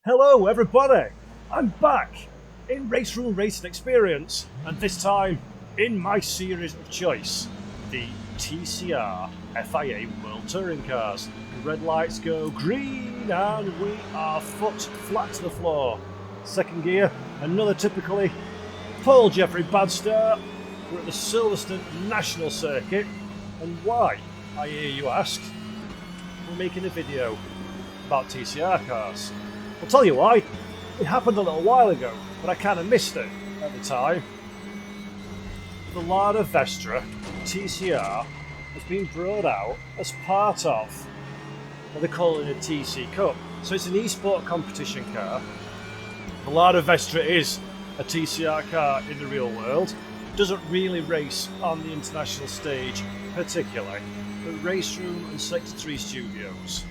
Hello everybody, I'm back in RaceRoom Racing Experience, and this time in my series of choice, the TCR FIA World Touring Cars. The red lights go green and we are foot flat to the floor. Second gear, another typically Paul Jeffrey bad start. We're at the Silverstone National Circuit, and why, I hear you ask? We're making a video about TCR cars. I'll tell you why. It happened a little while ago, but I kind of missed it at the time. The LADA Vestra TCR has been brought out as part of what they're calling a TC Cup. So it's an esport competition car. The LADA Vestra is a TCR car in the real world. Doesn't really race on the international stage particularly, but RaceRoom and Sector 3 Studios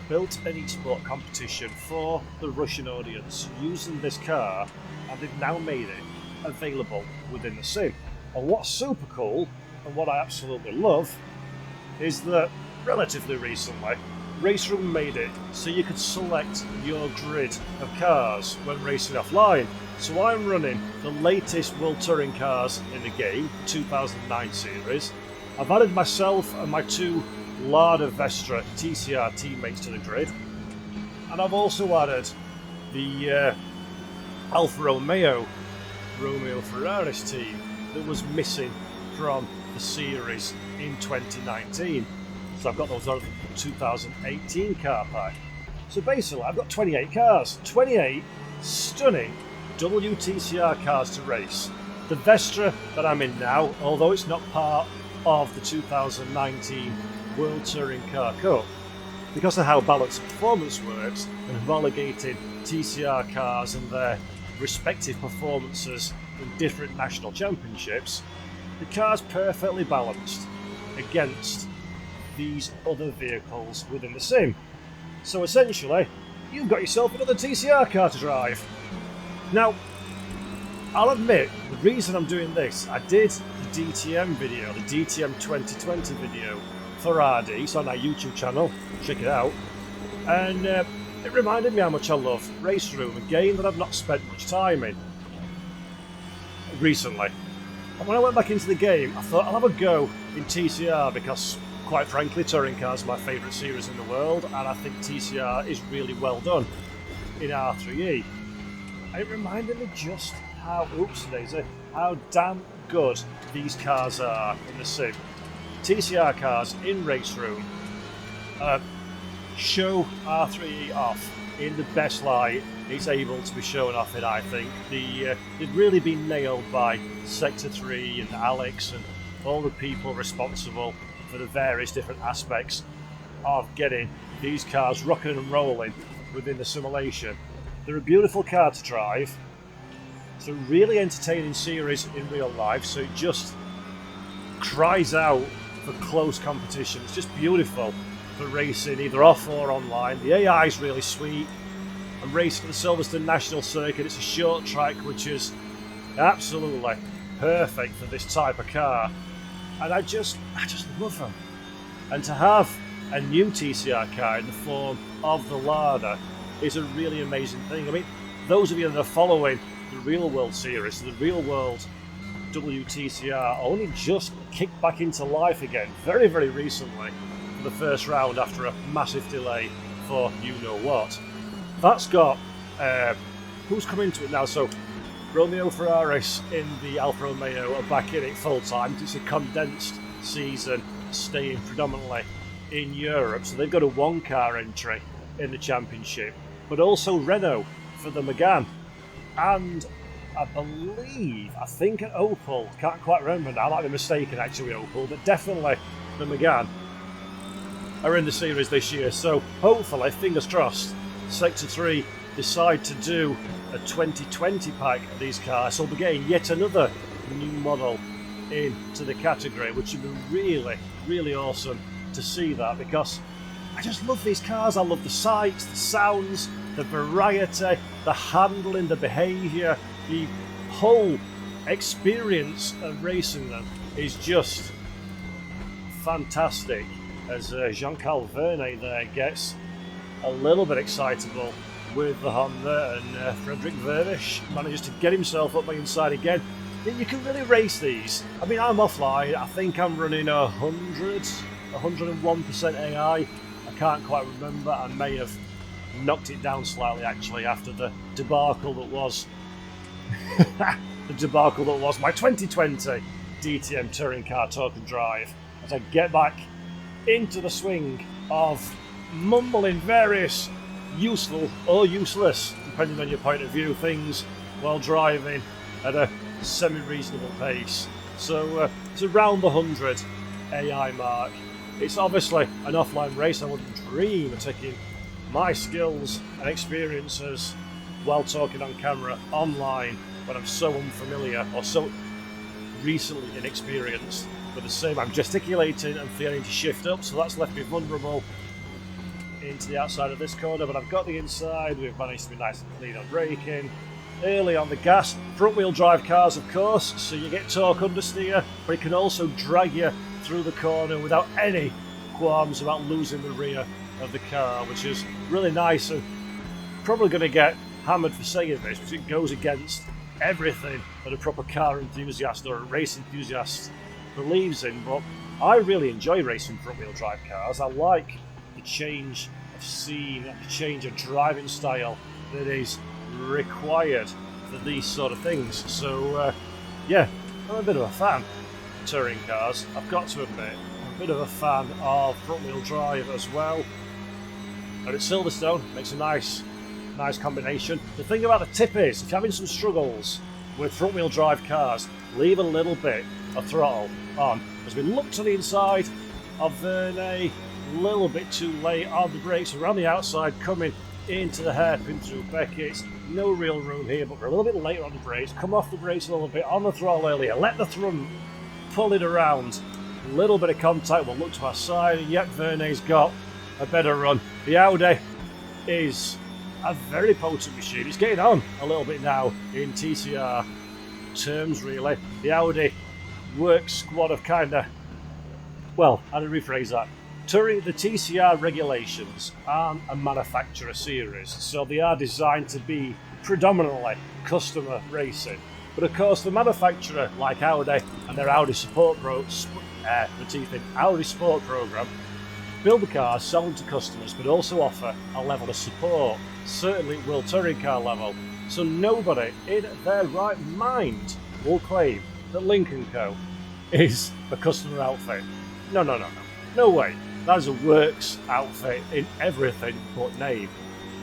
built an esport competition for the Russian audience using this car, and they've now made it available within the sim. And what's super cool, and what I absolutely love, is that relatively recently RaceRoom made it so you could select your grid of cars when racing offline. So I'm running the latest World Touring cars in the game, 2009 series. I've added myself and my two LADA Vestra TCR teammates to the grid, and I've also added the Alfa Romeo Ferraris team that was missing from the series in 2019. So I've got those out of the 2018 car pack. So basically I've got 28 cars, 28 stunning WTCR cars to race. The Vestra that I'm in now, although it's not part of the 2019 World Touring Car Cup, because of how balanced performance works and homologating TCR cars and their respective performances in different national championships, the car's perfectly balanced against these other vehicles within the sim. So essentially, you've got yourself another TCR car to drive. Now, I'll admit, the reason I'm doing this, I did the DTM video, the DTM 2020 video for RD, it's on our YouTube channel, check it out, and it reminded me how much I love RaceRoom, a game that I've not spent much time in recently. And when I went back into the game, I thought I'll have a go in TCR because, quite frankly, touring cars are my favourite series in the world, and I think TCR is really well done in R3E. And it reminded me just how damn good these cars are in the sim. TCR cars in RaceRoom show R3E off in the best light it's able to be shown off in, I think. They've really been nailed by Sector 3 and Alex and all the people responsible for the various different aspects of getting these cars rocking and rolling within the simulation. They're a beautiful car to drive. It's a really entertaining series in real life, so it just cries out for close competition. It's just beautiful for racing either off or online. The AI is really sweet. I'm racing at the Silverstone National Circuit. It's a short track which is absolutely perfect for this type of car, and I just love them. And to have a new TCR car in the form of the LADA is a really amazing thing. I mean, those of you that are following the Real World series, the Real World WTCR only just kicked back into life again very, very recently for the first round after a massive delay for you know what. That's got who's come into it now? So Romeo Ferraris in the Alfa Romeo are back in it full time. It's a condensed season, staying predominantly in Europe, so they've got a one-car entry in the championship, but also Renault for the Megane, and I think at Opel, can't quite remember now, I might be mistaken actually with Opel, but definitely the Megane are in the series this year. So hopefully, fingers crossed, Sector 3 decide to do a 2020 pack of these cars, so we'll be getting yet another new model into the category, which would be really, really awesome to see that, because I just love these cars. I love the sights, the sounds, the variety, the handling, the behaviour, the whole experience of racing them is just fantastic. As Jean-Carl Vernet there gets a little bit excitable with the Honda, and Frederick Vervish manages to get himself up the inside again. You can really race these. I mean, I'm offline. I think I'm running 101% AI. I can't quite remember. I may have knocked it down slightly actually after the debacle that was my 2020 DTM touring car talk and drive. As I get back into the swing of mumbling various useful or useless, depending on your point of view, things while driving at a semi-reasonable pace. So it's around the 100 AI mark. It's obviously an offline race. I wouldn't dream of taking my skills and experiences while talking on camera online when I'm so unfamiliar or so recently inexperienced. But the same, I'm gesticulating and fearing to shift up, so that's left me vulnerable into the outside of this corner, but I've got the inside. We've managed to be nice and clean on braking. Early on the gas, front wheel drive cars of course, so you get torque understeer, but it can also drag you through the corner without any qualms about losing the rear of the car, which is really nice. And probably going to get hammered for saying this because it goes against everything that a proper car enthusiast or a race enthusiast believes in, but I really enjoy racing front wheel drive cars. I like the change of scene, the change of driving style that is required for these sort of things. So yeah, I'm a bit of a fan of touring cars, I've got to admit. I'm a bit of a fan of front wheel drive as well, and at Silverstone makes a nice combination. The thing about the tip is, if you're having some struggles with front wheel drive cars, leave a little bit of throttle on. As we look to the inside of Verne, a little bit too late on the brakes around the outside, coming into the hairpin through Beckett's. No real room here, but we're a little bit later on the brakes. Come off the brakes a little bit, on the throttle earlier, let the front pull it around. A little bit of contact, we'll look to our side, and yet Verne's got a better run. The Audi is a very potent machine. It's getting on a little bit now in TCR terms, really. The Audi work squad of well, how to rephrase that. The TCR regulations aren't a manufacturer series, so they are designed to be predominantly customer racing. But of course, the manufacturer, like Audi and their Audi Support Audi Sport program, build the cars, sell them to customers, but also offer a level of support, certainly at World Touring Car level. So nobody in their right mind will claim that Lincoln Co. is a customer outfit. No way. That is a works outfit in everything but name.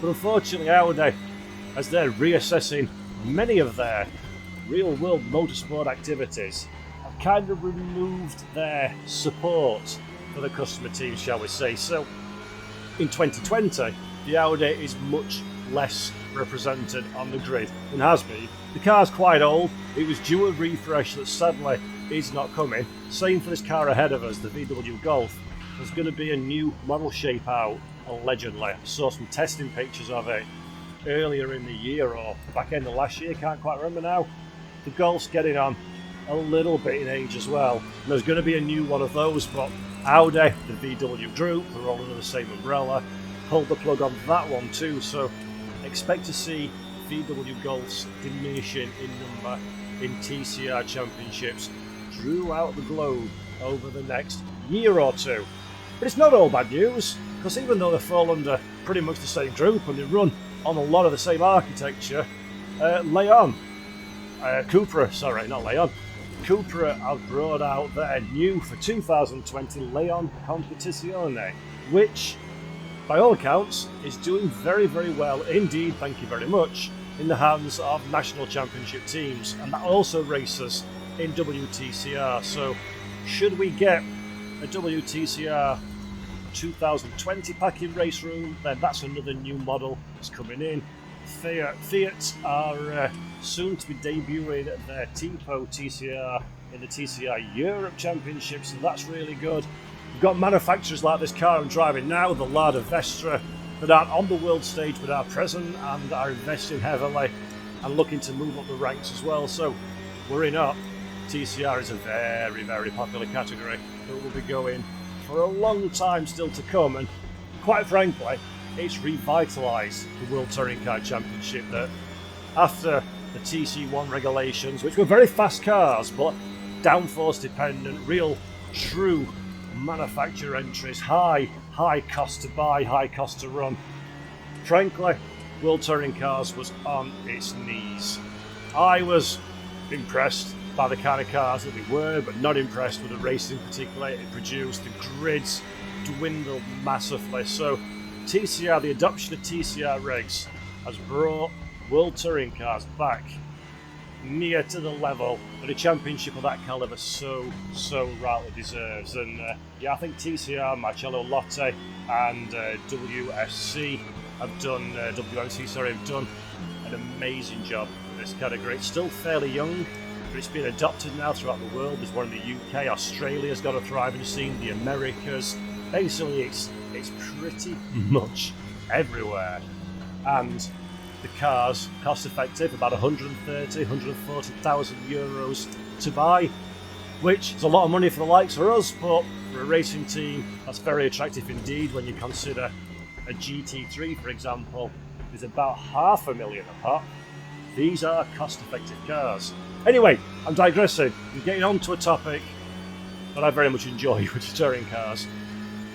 But unfortunately Audi, as they're reassessing many of their real-world motorsport activities, have kind of removed their support for the customer team, shall we say. So in 2020, the Audi is much less represented on the grid than has been. The car's quite old. It was due a refresh that sadly is not coming. Same for this car ahead of us, the VW Golf. There's going to be a new model shape out, allegedly. I saw some testing pictures of it earlier in the year or back end of last year, can't quite remember now. The Golf's getting on a little bit in age as well. And there's going to be a new one of those, but Audi, the VW group, are all under the same umbrella, pulled the plug on that one too, so expect to see VW Golfs diminishing in number in TCR championships throughout the globe over the next year or two. But it's not all bad news, because even though they fall under pretty much the same group and they run on a lot of the same architecture, Cupra have brought out their new for 2020 Leon Competizione, which by all accounts is doing very, very well indeed, thank you very much, in the hands of national championship teams, and that also races in WTCR. So should we get a WTCR 2020 pack in RaceRoom, then that's another new model that's coming in. Fiat are soon to be debuting their Tipo TCR in the TCR Europe Championships, and that's really good. We've got manufacturers like this car I'm driving now, the LADA Vestra, that aren't on the world stage but are present and are investing heavily and looking to move up the ranks as well. So worry not, TCR is a very, very popular category that will be going for a long time still to come, and quite frankly, it's revitalised the World Touring Car Championship that after the TC1 regulations, which were very fast cars but downforce dependent, real true manufacturer entries, high cost to buy, high cost to run. Frankly, World Touring Cars was on its knees. I was impressed by the kind of cars that they were, but not impressed with the racing particularly it produced. The grids dwindled massively. So TCR, the adoption of TCR regs, has brought World Touring Cars back near to the level that a championship of that calibre so rightly deserves. And yeah, I think TCR, Marcello Lotti and WMC have done an amazing job in this category. It's still fairly young, but it's been adopted now throughout the world. There's one in the UK, Australia's got a thriving scene, the Americas. Basically, it's pretty much everywhere. And the cars, cost effective, about 130,000, 140,000 euros to buy, which is a lot of money for the likes of us, but for a racing team, that's very attractive indeed when you consider a GT3, for example, is about $500,000 a pop. These are cost-effective cars. Anyway, I'm digressing. I'm getting on to a topic that I very much enjoy, which is touring cars.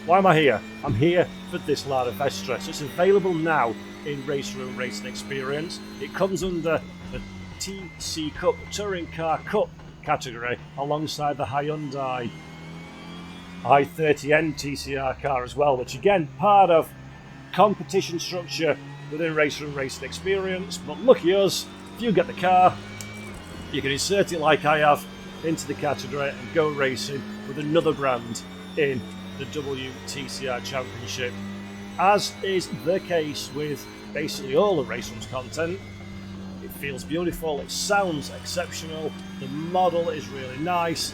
Why am I here? I'm here for this LADA Vestra. So it's available now in RaceRoom Racing Experience. It comes under the TC Cup, Touring Car Cup category, alongside the Hyundai i30N TCR car as well, which again, part of competition structure within RaceRoom Racing Experience. But lucky us, if you get the car, you can insert it like I have into the category and go racing with another brand in the WTCR Championship. As is the case with basically all of RaceRoom's content, it feels beautiful, it sounds exceptional, the model is really nice,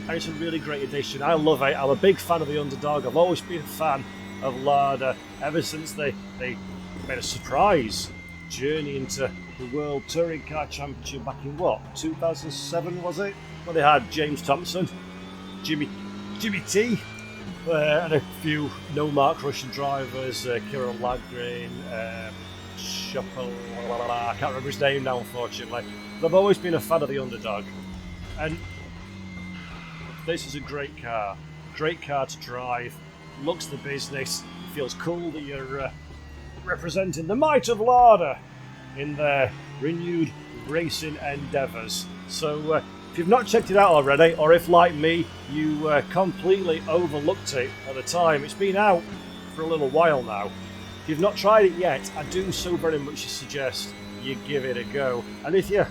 and it's a really great addition. I love it. I'm a big fan of the Underdog. I've always been a fan of LADA ever since they made a surprise journey into the World Touring Car Championship back in what, 2007 was it? Well, they had James Thompson, Jimmy T, and a few no-mark Russian drivers, Kirill Ladgren, I can't remember his name now, unfortunately. But I've always been a fan of the Underdog, and this is a great car to drive. Looks the business. It feels cool that you're representing the might of LADA in their renewed racing endeavours. So if you've not checked it out already, or if like me you completely overlooked it at the time, it's been out for a little while now. If you've not tried it yet, I do so very much suggest you give it a go. And if you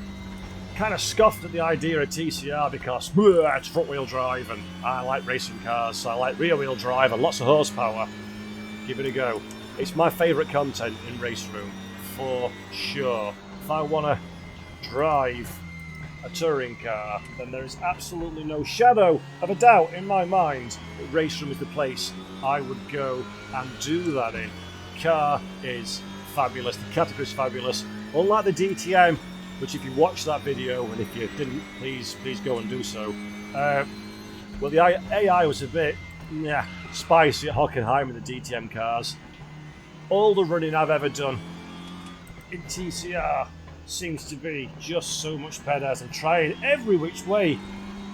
kind of scoffed at the idea of TCR because it's front wheel drive and I like racing cars, so I like rear wheel drive and lots of horsepower, give it a go. It's my favourite content in RaceRoom for sure. If I want to drive a touring car, then there is absolutely no shadow of a doubt in my mind that RaceRoom is the place I would go and do that in. The car is fabulous, the category is fabulous, unlike the DTM, which if you watched that video, and if you didn't, please go and do so. Well, the AI was a bit spicy at Hockenheim in the DTM cars. All the running I've ever done in TCR seems to be just so much better, as I'm trying every which way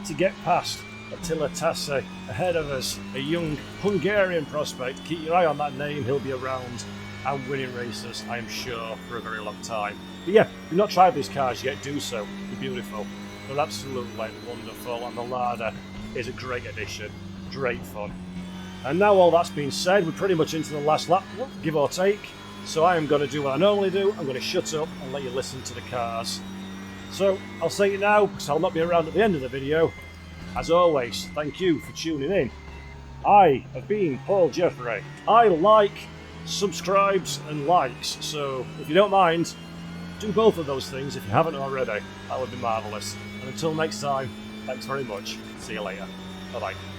to get past Attila Tassi ahead of us, a young Hungarian prospect. Keep your eye on that name, he'll be around and winning races, I am sure, for a very long time. But yeah, if you've not tried these cars yet, do so. They're beautiful, they're absolutely wonderful, and the LADA is a great addition, great fun. And now all that's been said, we're pretty much into the last lap, give or take. So I am going to do what I normally do. I'm going to shut up and let you listen to the cars. So I'll say it now because I'll not be around at the end of the video. As always, thank you for tuning in. I have been Paul Jeffrey. I like, subscribes and likes. So if you don't mind, do both of those things if you haven't already. That would be marvellous. And until next time, thanks very much. See you later. Bye-bye.